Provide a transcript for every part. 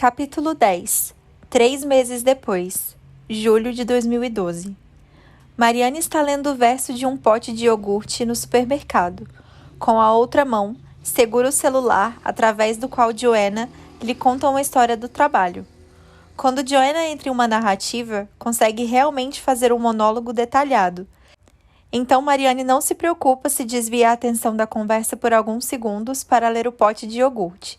Capítulo 10. 3 meses depois. Julho de 2012. Mariane está lendo o verso de um pote de iogurte no supermercado. Com a outra mão, segura o celular através do qual Joanna lhe conta uma história do trabalho. Quando Joanna entra em uma narrativa, consegue realmente fazer um monólogo detalhado. Então Mariane não se preocupa se desviar a atenção da conversa por alguns segundos para ler o pote de iogurte.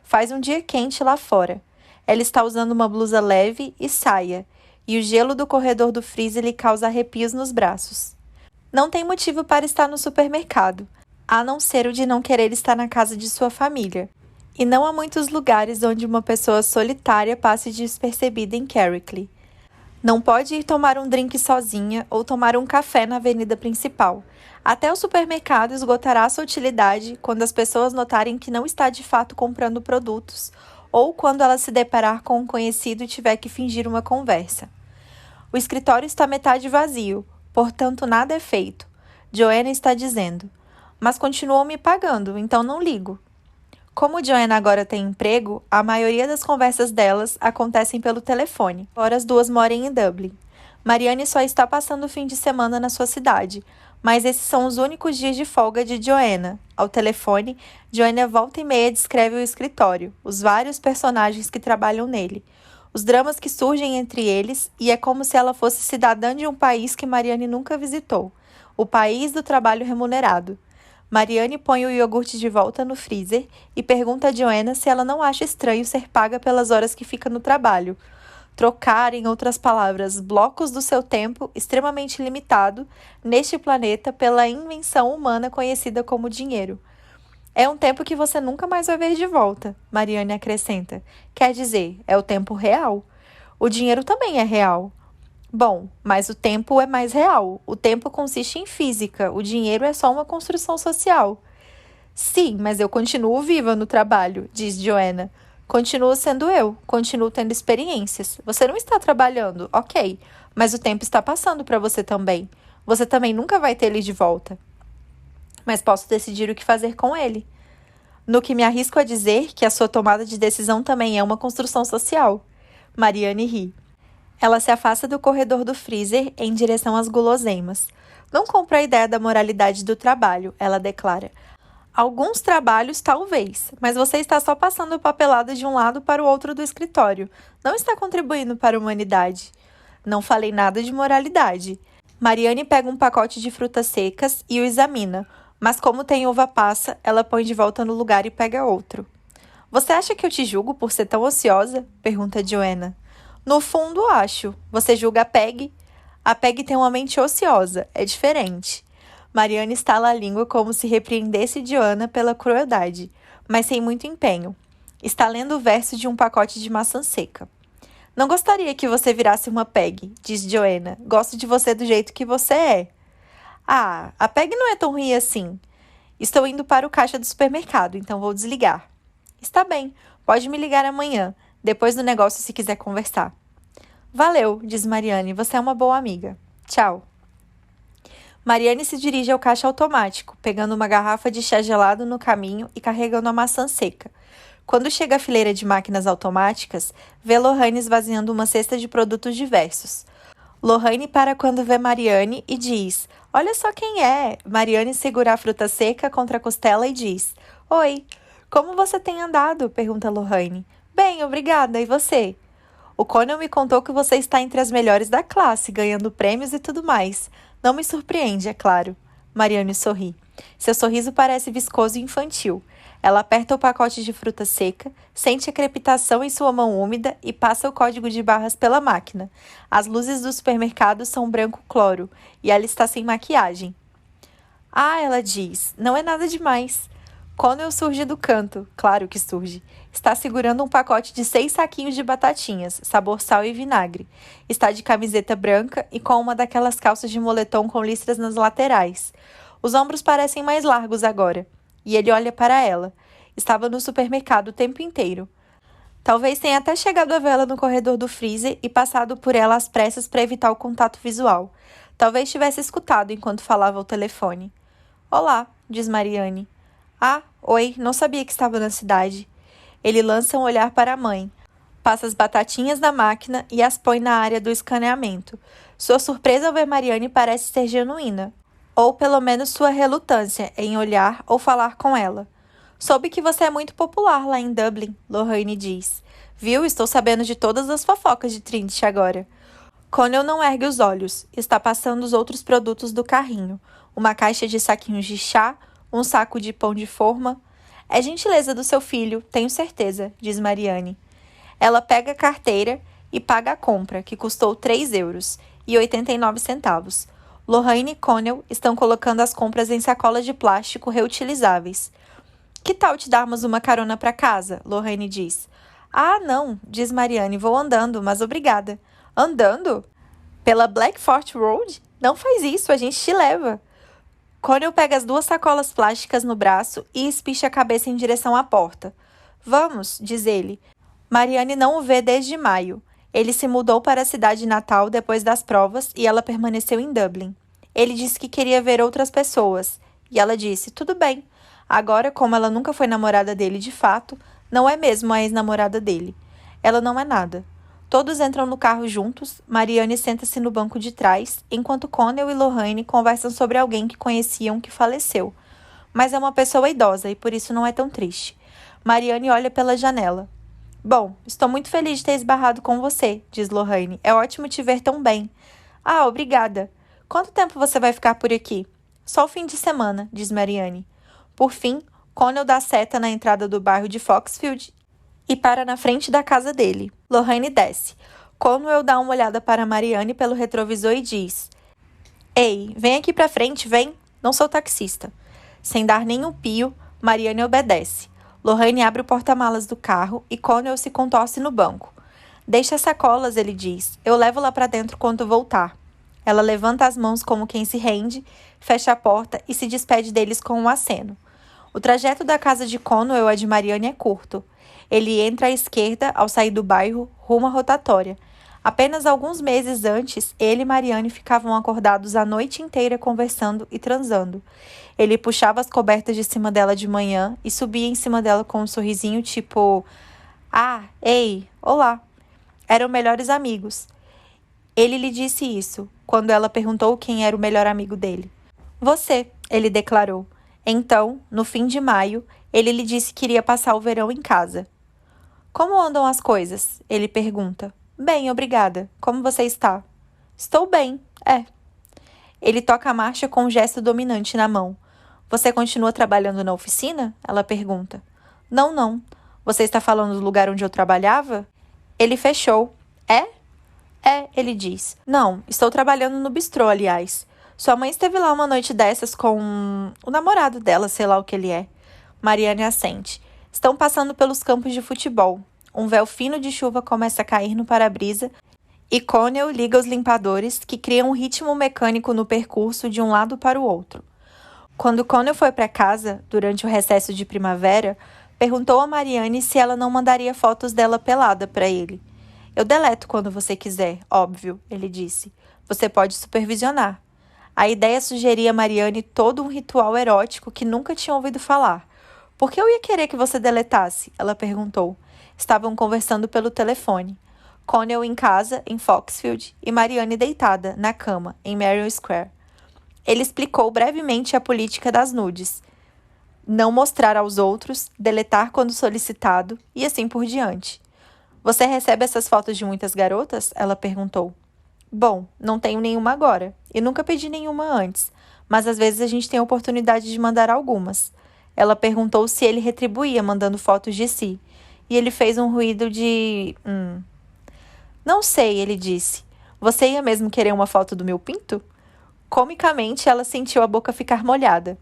Faz um dia quente lá fora. Ela está usando uma blusa leve e saia, e o gelo do corredor do freezer lhe causa arrepios nos braços. Não tem motivo para estar no supermercado, a não ser o de não querer estar na casa de sua família. E não há muitos lugares onde uma pessoa solitária passe despercebida em Kerrikley. Não pode ir tomar um drink sozinha ou tomar um café na avenida principal. Até o supermercado esgotará sua utilidade quando as pessoas notarem que não está de fato comprando produtos ou quando ela se deparar com um conhecido e tiver que fingir uma conversa. O escritório está metade vazio, portanto nada é feito. Joanna está dizendo, mas continuam me pagando, então não ligo. Como Joanna agora tem emprego, a maioria das conversas delas acontecem pelo telefone, embora as duas morem em Dublin. Mariane só está passando o fim de semana na sua cidade, mas esses são os únicos dias de folga de Joanna. Ao telefone, Joanna volta e meia descreve o escritório, os vários personagens que trabalham nele, os dramas que surgem entre eles, e é como se ela fosse cidadã de um país que Mariane nunca visitou, o país do trabalho remunerado. Mariane põe o iogurte de volta no freezer e pergunta a Joanna se ela não acha estranho ser paga pelas horas que fica no trabalho. Trocar, em outras palavras, blocos do seu tempo extremamente limitado neste planeta pela invenção humana conhecida como dinheiro. É um tempo que você nunca mais vai ver de volta, Mariane acrescenta. Quer dizer, é o tempo real. O dinheiro também é real. Bom, mas o tempo é mais real. O tempo consiste em física, o dinheiro é só uma construção social. Sim, mas eu continuo viva no trabalho, diz Joanna. Continuo sendo eu, continuo tendo experiências. Você não está trabalhando, ok, mas o tempo está passando para você também. Você também nunca vai ter ele de volta. Mas posso decidir o que fazer com ele. No que me arrisco a dizer que a sua tomada de decisão também é uma construção social. Mariane ri. Ela se afasta do corredor do freezer em direção às guloseimas. Não compro a ideia da moralidade do trabalho, ela declara. Alguns trabalhos, talvez, mas você está só passando papelada de um lado para o outro do escritório. Não está contribuindo para a humanidade. Não falei nada de moralidade. Mariane pega um pacote de frutas secas e o examina, mas como tem uva passa, ela põe de volta no lugar e pega outro. Você acha que eu te julgo por ser tão ociosa? Pergunta Joanna. No fundo, acho. Você julga a Peg? A Peg tem uma mente ociosa, é diferente. Mariane estala a língua como se repreendesse Joanna pela crueldade, mas sem muito empenho. Está lendo o verso de um pacote de maçã seca. Não gostaria que você virasse uma Peg, diz Joanna. Gosto de você do jeito que você é. Ah, a Peg não é tão ruim assim. Estou indo para o caixa do supermercado, então vou desligar. Está bem, pode me ligar amanhã, depois do negócio se quiser conversar. Valeu, diz Mariane, você é uma boa amiga. Tchau. Mariane se dirige ao caixa automático, pegando uma garrafa de chá gelado no caminho e carregando a maçã seca. Quando chega à fileira de máquinas automáticas, vê Lohane esvaziando uma cesta de produtos diversos. Lohane para quando vê Mariane e diz, olha só quem é! Mariane segura a fruta seca contra a costela e diz, oi, como você tem andado? Pergunta Lohane. Bem, obrigada, e você? O Conan me contou que você está entre as melhores da classe, ganhando prêmios e tudo mais. Não me surpreende, é claro. Mariane sorri. Seu sorriso parece viscoso e infantil. Ela aperta o pacote de fruta seca, sente a crepitação em sua mão úmida e passa o código de barras pela máquina. As luzes do supermercado são branco cloro e ela está sem maquiagem. Ah, ela diz, não é nada demais. Conan surge do canto, claro que surge. Está segurando um pacote de 6 saquinhos de batatinhas, sabor sal e vinagre. Está de camiseta branca e com uma daquelas calças de moletom com listras nas laterais. Os ombros parecem mais largos agora. E ele olha para ela. Estava no supermercado o tempo inteiro. Talvez tenha até chegado a vê-la no corredor do freezer e passado por ela às pressas para evitar o contato visual. Talvez tivesse escutado enquanto falava ao telefone. Olá, diz Mariane. Ah, oi, não sabia que estava na cidade. Ele lança um olhar para a mãe. Passa as batatinhas na máquina e as põe na área do escaneamento. Sua surpresa ao ver Mariane parece ser genuína, ou pelo menos sua relutância em olhar ou falar com ela. Soube que você é muito popular lá em Dublin, Lorraine diz. Viu? Estou sabendo de todas as fofocas de Trinity agora. Connell não ergue os olhos. Está passando os outros produtos do carrinho. Uma caixa de saquinhos de chá, um saco de pão de forma. É gentileza do seu filho, tenho certeza, diz Mariane. Ela pega a carteira e paga a compra, que custou 3,89 €. Lorraine e Connell estão colocando as compras em sacolas de plástico reutilizáveis. Que tal te darmos uma carona para casa? Lorraine diz. Ah, não, diz Mariane, vou andando, mas obrigada. Andando? Pela Blackfort Road? Não faz isso, a gente te leva. Connell pega as 2 sacolas plásticas no braço e espicha a cabeça em direção à porta. Vamos, diz ele. Mariane não o vê desde maio. Ele se mudou para a cidade natal depois das provas e ela permaneceu em Dublin. Ele disse que queria ver outras pessoas. E ela disse, tudo bem. Agora, como ela nunca foi namorada dele de fato, não é mesmo a ex-namorada dele. Ela não é nada. Todos entram no carro juntos. Mariane senta-se no banco de trás, enquanto Connell e Lorraine conversam sobre alguém que conheciam que faleceu. Mas é uma pessoa idosa e por isso não é tão triste. Mariane olha pela janela. Bom, estou muito feliz de ter esbarrado com você, diz Lorraine. É ótimo te ver tão bem. Ah, obrigada. Quanto tempo você vai ficar por aqui? Só o fim de semana, diz Mariane. Por fim, Connell dá seta na entrada do bairro de Foxfield e para na frente da casa dele. Lorraine desce. Connell dá uma olhada para Mariane pelo retrovisor e diz: Ei, vem aqui pra frente, vem. Não sou taxista. Sem dar nenhum pio, Mariane obedece. Lorraine abre o porta-malas do carro e Connell se contorce no banco. Deixa as sacolas, ele diz. Eu levo lá para dentro quando voltar. Ela levanta as mãos como quem se rende, fecha a porta e se despede deles com um aceno. O trajeto da casa de Connell à de Mariane é curto. Ele entra à esquerda ao sair do bairro, rumo à rotatória. Apenas alguns meses antes, ele e Mariane ficavam acordados a noite inteira conversando e transando. Ele puxava as cobertas de cima dela de manhã e subia em cima dela com um sorrisinho tipo: Ah, ei, olá. Eram melhores amigos. Ele lhe disse isso, quando ela perguntou quem era o melhor amigo dele. Você, ele declarou. Então, no fim de maio, ele lhe disse que iria passar o verão em casa. Como andam as coisas? Ele pergunta. Bem, obrigada. Como você está? Estou bem, é. Ele toca a marcha com um gesto dominante na mão. Você continua trabalhando na oficina? Ela pergunta. Não, não. Você está falando do lugar onde eu trabalhava? Ele fechou. É? É, ele diz. Não, estou trabalhando no bistrô, aliás. Sua mãe esteve lá uma noite dessas com o namorado dela, sei lá o que ele é. Mariane assente. Estão passando pelos campos de futebol. Um véu fino de chuva começa a cair no para-brisa e Connell liga os limpadores, que criam um ritmo mecânico no percurso de um lado para o outro. Quando Connell foi para casa, durante o recesso de primavera, perguntou a Mariane se ela não mandaria fotos dela pelada para ele. Eu deleto quando você quiser, óbvio, ele disse. Você pode supervisionar. A ideia sugeria a Mariane todo um ritual erótico que nunca tinha ouvido falar. Por que eu ia querer que você deletasse? Ela perguntou. Estavam conversando pelo telefone. Connell em casa, em Foxfield, e Mariane deitada, na cama, em Merrion Square. Ele explicou brevemente a política das nudes. Não mostrar aos outros, deletar quando solicitado, e assim por diante. Você recebe essas fotos de muitas garotas? Ela perguntou. Bom, não tenho nenhuma agora, e nunca pedi nenhuma antes, mas às vezes a gente tem a oportunidade de mandar algumas. Ela perguntou se ele retribuía mandando fotos de si, e ele fez um ruído de... Não sei, ele disse. Você ia mesmo querer uma foto do meu pinto? Comicamente, ela sentiu a boca ficar molhada.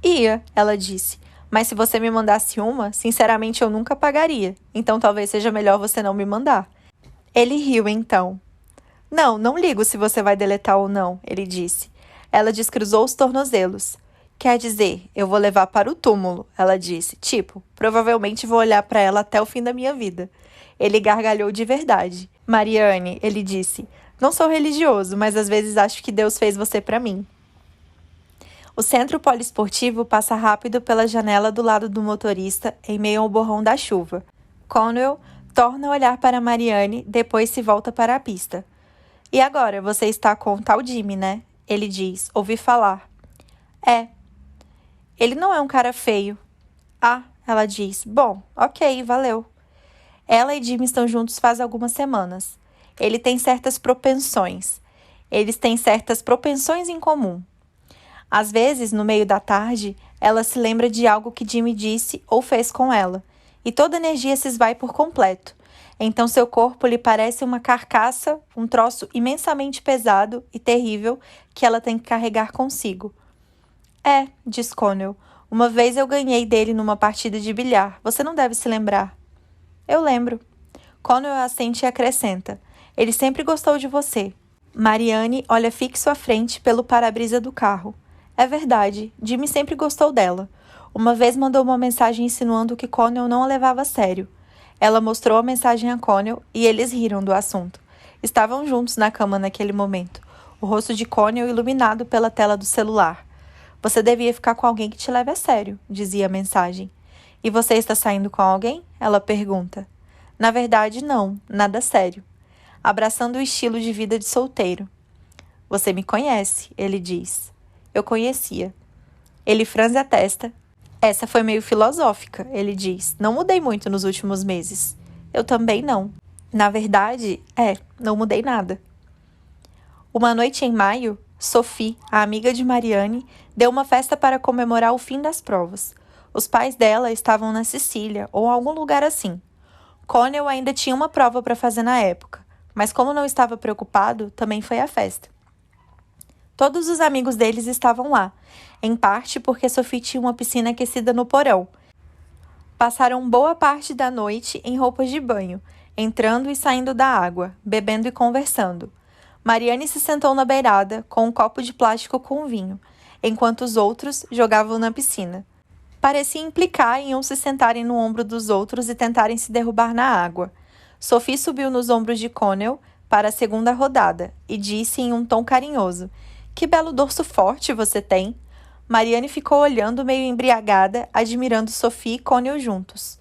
Ia, ela disse. Mas se você me mandasse uma, sinceramente eu nunca pagaria. Então talvez seja melhor você não me mandar. Ele riu então. Não, não ligo se você vai deletar ou não, ele disse. Ela descruzou os tornozelos. Quer dizer, eu vou levar para o túmulo, ela disse. Tipo, provavelmente vou olhar para ela até o fim da minha vida. Ele gargalhou de verdade. Mariane, ele disse, não sou religioso, mas às vezes acho que Deus fez você para mim. O centro poliesportivo passa rápido pela janela do lado do motorista em meio ao borrão da chuva. Connell Torna a olhar para Marianne, depois se volta para a pista. E agora, você está com o tal Jimmy, né? Ele diz, ouvi falar. É. Ele não é um cara feio. Ah, ela diz, bom, ok, valeu. Ela e Jimmy estão juntos faz algumas semanas. Ele tem certas propensões. Eles têm certas propensões em comum. Às vezes, no meio da tarde, ela se lembra de algo que Jimmy disse ou fez com ela, e toda a energia se esvai por completo. Então seu corpo lhe parece uma carcaça, um troço imensamente pesado e terrível que ela tem que carregar consigo. É, diz Connell, uma vez eu ganhei dele numa partida de bilhar. Você não deve se lembrar. Eu lembro. Connell assente e acrescenta. Ele sempre gostou de você. Marianne olha fixo à frente pelo para-brisa do carro. É verdade, Jimmy sempre gostou dela. Uma vez mandou uma mensagem insinuando que Connell não a levava a sério. Ela mostrou a mensagem a Connell e eles riram do assunto. Estavam juntos na cama naquele momento, o rosto de Connell iluminado pela tela do celular. Você devia ficar com alguém que te leve a sério, dizia a mensagem. E você está saindo com alguém? Ela pergunta. Na verdade, não, nada sério. Abraçando o estilo de vida de solteiro. Você me conhece, ele diz. Eu conhecia. Ele franze a testa. Essa foi meio filosófica, ele diz. Não mudei muito nos últimos meses. Eu também não. Na verdade, não mudei nada. Uma noite em maio, Sophie, a amiga de Marianne, deu uma festa para comemorar o fim das provas. Os pais dela estavam na Sicília ou algum lugar assim. Connell ainda tinha uma prova para fazer na época, mas como não estava preocupado, também foi à festa. Todos os amigos deles estavam lá, em parte porque Sophie tinha uma piscina aquecida no porão. Passaram boa parte da noite em roupas de banho, entrando e saindo da água, bebendo e conversando. Marianne se sentou na beirada, com um copo de plástico com vinho, enquanto os outros jogavam na piscina. Parecia implicar em uns se sentarem no ombro dos outros e tentarem se derrubar na água. Sophie subiu nos ombros de Connell para a segunda rodada e disse em um tom carinhoso: que belo dorso forte você tem. Marianne ficou olhando meio embriagada, admirando Sophie e Connell juntos.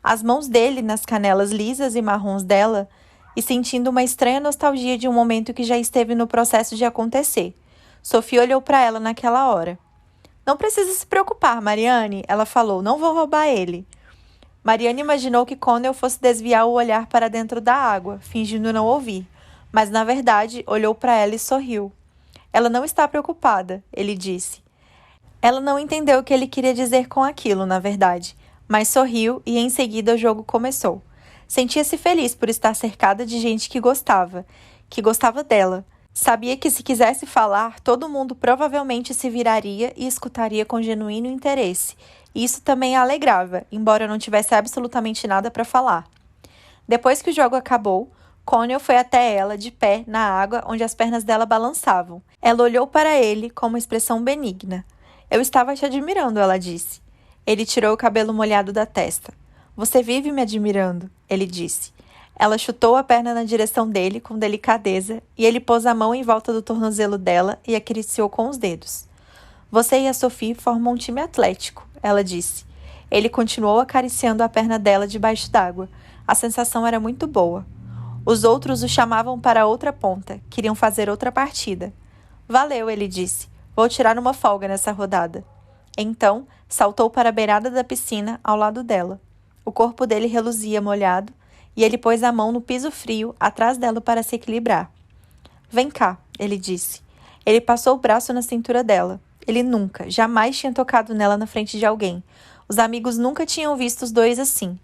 As mãos dele nas canelas lisas e marrons dela, e sentindo uma estranha nostalgia de um momento que já esteve no processo de acontecer. Sophie olhou para ela naquela hora. Não precisa se preocupar, Marianne, ela falou, não vou roubar ele. Marianne imaginou que Connell fosse desviar o olhar para dentro da água, fingindo não ouvir, mas na verdade olhou para ela e sorriu. Ela não está preocupada, ele disse. Ela não entendeu o que ele queria dizer com aquilo, na verdade, mas sorriu e em seguida o jogo começou. Sentia-se feliz por estar cercada de gente que gostava dela. Sabia que se quisesse falar, todo mundo provavelmente se viraria e escutaria com genuíno interesse. E isso também a alegrava, embora não tivesse absolutamente nada para falar. Depois que o jogo acabou, Connell foi até ela, de pé, na água, onde as pernas dela balançavam. Ela olhou para ele com uma expressão benigna. Eu estava te admirando, ela disse. Ele tirou o cabelo molhado da testa. Você vive me admirando, ele disse. Ela chutou a perna na direção dele com delicadeza e ele pôs a mão em volta do tornozelo dela e acariciou com os dedos. Você e a Sophie formam um time atlético, ela disse. Ele continuou acariciando a perna dela debaixo d'água. A sensação era muito boa. Os outros o chamavam para outra ponta, queriam fazer outra partida. Valeu, ele disse. Vou tirar uma folga nessa rodada. Então, saltou para a beirada da piscina ao lado dela. O corpo dele reluzia molhado e ele pôs a mão no piso frio atrás dela para se equilibrar. Vem cá, ele disse. Ele passou o braço na cintura dela. Ele nunca, jamais tinha tocado nela na frente de alguém. Os amigos nunca tinham visto os dois assim.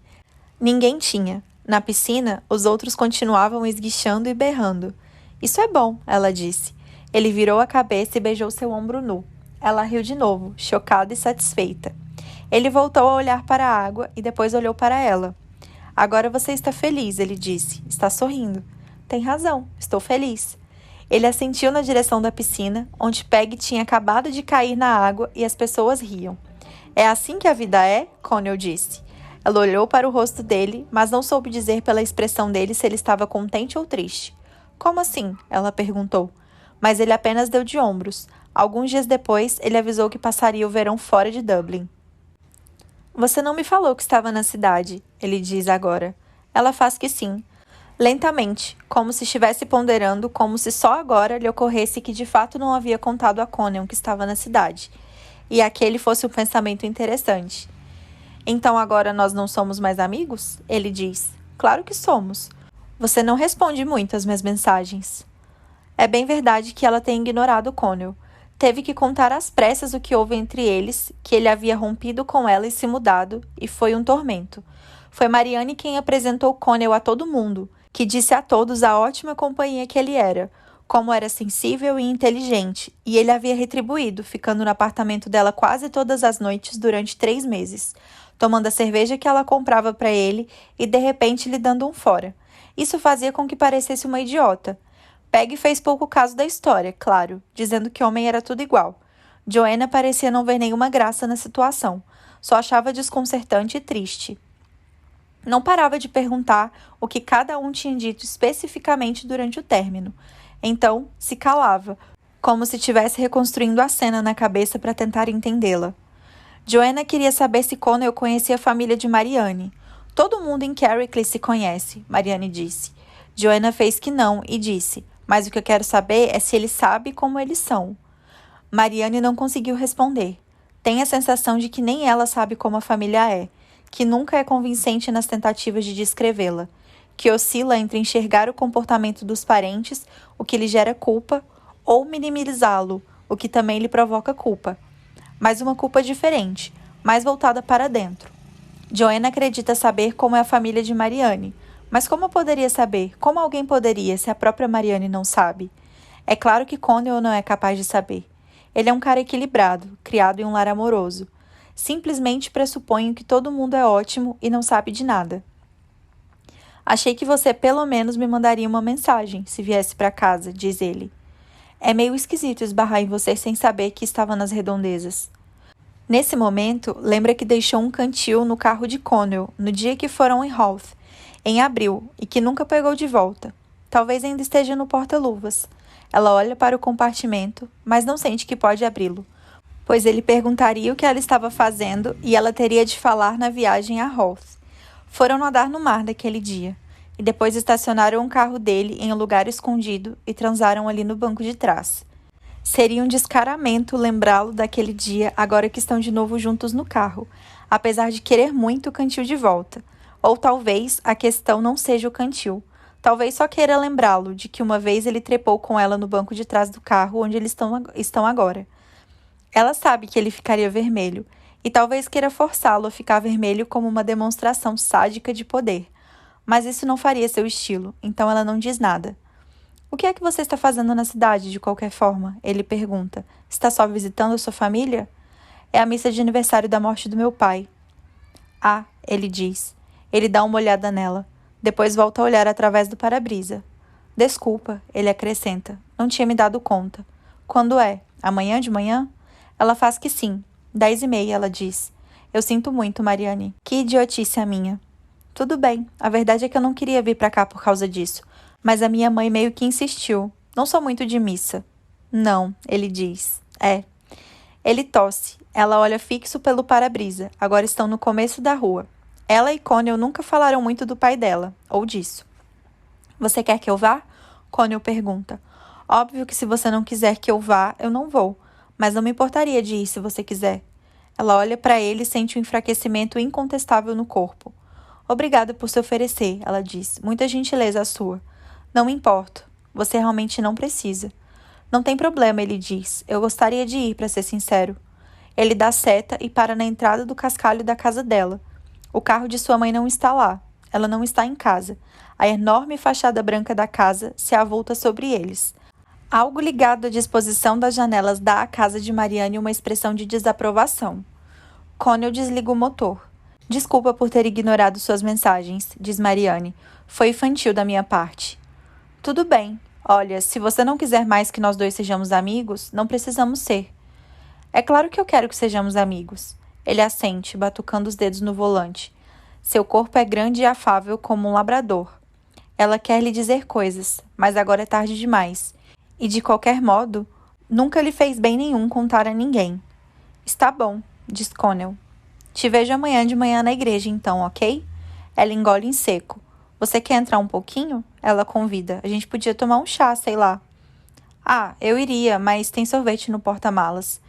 Ninguém tinha. Na piscina, os outros continuavam esguichando e berrando. Isso é bom, ela disse. Ele virou a cabeça e beijou seu ombro nu. Ela riu de novo, chocada e satisfeita. Ele voltou a olhar para a água e depois olhou para ela. Agora você está feliz, ele disse. Está sorrindo. Tem razão, estou feliz. Ele assentiu na direção da piscina, onde Peg tinha acabado de cair na água e as pessoas riam. É assim que a vida é? Connell disse. Ela olhou para o rosto dele, mas não soube dizer pela expressão dele se ele estava contente ou triste. Como assim? Ela perguntou. Mas ele apenas deu de ombros. Alguns dias depois, ele avisou que passaria o verão fora de Dublin. Você não me falou que estava na cidade, ele diz agora. Ela faz que sim, lentamente, como se estivesse ponderando, como se só agora lhe ocorresse que de fato não havia contado a Conan que estava na cidade, e aquele fosse um pensamento interessante. Então agora nós não somos mais amigos? Ele diz. Claro que somos. Você não responde muito às minhas mensagens. É bem verdade que ela tem ignorado Connell. Teve que contar às pressas o que houve entre eles, que ele havia rompido com ela e se mudado, e foi um tormento. Foi Marianne quem apresentou Connell a todo mundo, que disse a todos a ótima companhia que ele era, como era sensível e inteligente, e ele havia retribuído, ficando no apartamento dela quase todas as noites durante 3 meses, tomando a cerveja que ela comprava para ele e de repente lhe dando um fora. Isso fazia com que parecesse uma idiota. Peggy fez pouco caso da história, claro, dizendo que homem era tudo igual. Joanna parecia não ver nenhuma graça na situação, só achava desconcertante e triste. Não parava de perguntar o que cada um tinha dito especificamente durante o término. Então, se calava, como se estivesse reconstruindo a cena na cabeça para tentar entendê-la. Joanna queria saber se Connell conhecia a família de Marianne. Todo mundo em Carrickley se conhece, Marianne disse. Joanna fez que não e disse, mas o que eu quero saber é se ele sabe como eles são. Marianne não conseguiu responder. Tem a sensação de que nem ela sabe como a família é, que nunca é convincente nas tentativas de descrevê-la, que oscila entre enxergar o comportamento dos parentes, o que lhe gera culpa, ou minimizá-lo, o que também lhe provoca culpa. Mas uma culpa diferente, mais voltada para dentro. Joanna acredita saber como é a família de Marianne, mas como poderia saber? Como alguém poderia, se a própria Marianne não sabe? É claro que Connell não é capaz de saber. Ele é um cara equilibrado, criado em um lar amoroso. Simplesmente pressuponho que todo mundo é ótimo e não sabe de nada. Achei que você pelo menos me mandaria uma mensagem, se viesse para casa, diz ele. É meio esquisito esbarrar em você sem saber que estava nas redondezas. Nesse momento, lembra que deixou um cantil no carro de Connell, no dia que foram em Howth, em abril, e que nunca pegou de volta. Talvez ainda esteja no porta-luvas. Ela olha para o compartimento, mas não sente que pode abri-lo, pois ele perguntaria o que ela estava fazendo e ela teria de falar na viagem a Howth. Foram nadar no mar daquele dia, e depois estacionaram um carro dele em um lugar escondido e transaram ali no banco de trás. Seria um descaramento lembrá-lo daquele dia agora que estão de novo juntos no carro, apesar de querer muito o cantil de volta. Ou talvez a questão não seja o cantil. Talvez só queira lembrá-lo de que uma vez ele trepou com ela no banco de trás do carro onde eles estão agora. Ela sabe que ele ficaria vermelho, e talvez queira forçá-lo a ficar vermelho como uma demonstração sádica de poder. Mas isso não faria seu estilo, então ela não diz nada. O que é que você está fazendo na cidade, de qualquer forma? Ele pergunta. Está só visitando a sua família? É a missa de aniversário da morte do meu pai. Ah, ele diz. Ele dá uma olhada nela. Depois volta a olhar através do para-brisa. Desculpa, ele acrescenta. Não tinha me dado conta. Quando é? Amanhã de manhã? Ela faz que sim. 10h30, ela diz. Eu sinto muito, Marianne. Que idiotice a minha. Tudo bem. A verdade é que eu não queria vir para cá por causa disso. Mas a minha mãe meio que insistiu. Não sou muito de missa. Não, ele diz. É. Ele tosse. Ela olha fixo pelo para-brisa. Agora estão no começo da rua. Ela e Connell nunca falaram muito do pai dela, ou disso. Você quer que eu vá? Connell pergunta. Óbvio que se você não quiser que eu vá, eu não vou. Mas não me importaria de ir se você quiser. Ela olha para ele e sente um enfraquecimento incontestável no corpo. Obrigada por se oferecer, ela diz. Muita gentileza a sua. Não me importo. Você realmente não precisa. Não tem problema, ele diz. Eu gostaria de ir, para ser sincero. Ele dá seta e para na entrada do cascalho da casa dela. O carro de sua mãe não está lá. Ela não está em casa. A enorme fachada branca da casa se avulta sobre eles. Algo ligado à disposição das janelas dá à casa de Marianne uma expressão de desaprovação. Connell desliga o motor. Desculpa por ter ignorado suas mensagens, diz Marianne. Foi infantil da minha parte. Tudo bem. Olha, se você não quiser mais que nós dois sejamos amigos, não precisamos ser. É claro que eu quero que sejamos amigos. Ele assente, batucando os dedos no volante. Seu corpo é grande e afável como um labrador. Ela quer lhe dizer coisas, mas agora é tarde demais. E, de qualquer modo, nunca lhe fez bem nenhum contar a ninguém. Está bom, diz Connell. Te vejo amanhã de manhã na igreja, então, ok? Ela engole em seco. Você quer entrar um pouquinho? Ela convida. A gente podia tomar um chá, sei lá. Ah, eu iria, mas tem sorvete no porta-malas.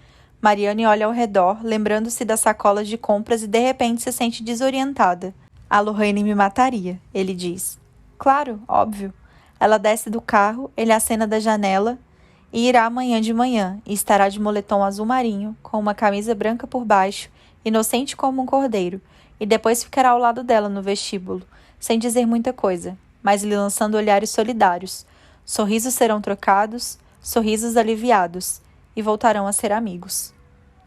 Mariane olha ao redor, lembrando-se das sacolas de compras e de repente se sente desorientada. A Lorraine me mataria, ele diz. Claro, óbvio. Ela desce do carro, ele acena da janela e irá amanhã de manhã e estará de moletom azul marinho, com uma camisa branca por baixo, inocente como um cordeiro, e depois ficará ao lado dela no vestíbulo, sem dizer muita coisa, mas lhe lançando olhares solidários. Sorrisos serão trocados, sorrisos aliviados, e voltarão a ser amigos.